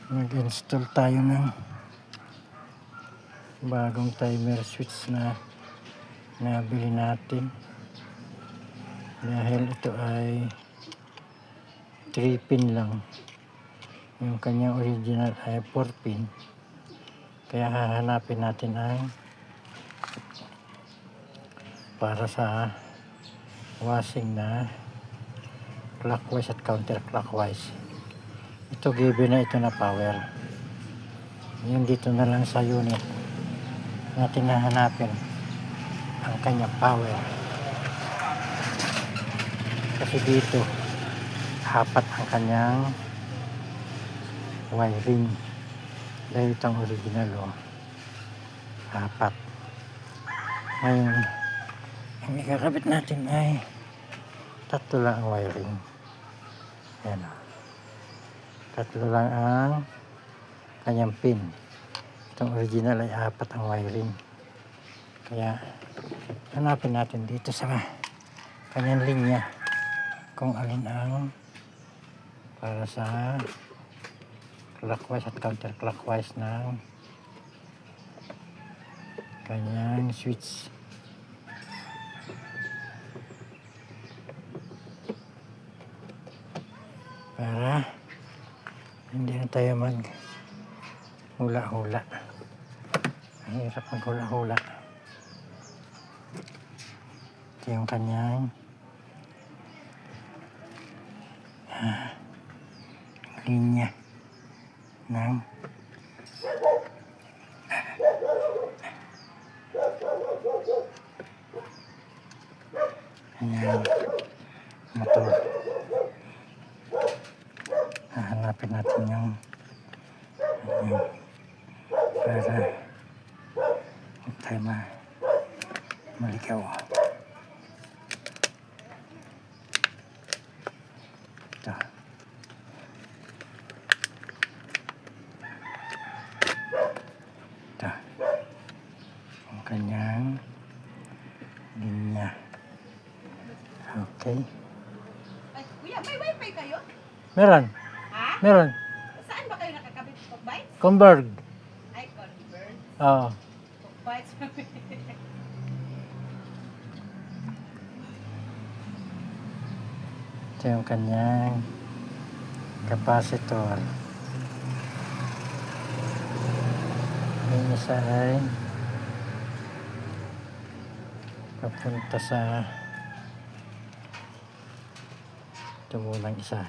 Mag-install tayo ng bagong timer switch na nabili natin dahil ito ay 3 pin lang, yung kanyang original ay 4 pin, kaya hahanapin natin ang para sa washing na clockwise at counterclockwise. Ito given na ito na power. Yung dito na lang sa unit natin hahanapin ang kanyang power. Kasi dito apat ang kanyang wiring. Dahil itong original apat. Ngayon ang ikakabit natin ay tatlo lang ang wiring. Ayan o. Tatlo lang ang kanyang pin. Itong original ay apat ang wiring. Kaya hanapin natin dito sa kanyang linya kung alin ang para sa clockwise at counterclockwise ng kanyang switch. Para hindi na tayo mag hula-hula. Mahirap mag hula-hula. Ito yung kanyang linya ng kanyang motor. Hahanapin natin yung para huwag tayo maligaw. Ito. Ito. Ang kanyang linya. Okay. Ay, kuya, may wifi kayo? Meron. Ha? Meron. Saan ba kayo nakakabit? Bytes? Converg. Ay, convert. Oo. Bytes. Ito yung kanyang capacitor. Yung isa ay papunta sa ito munang isa.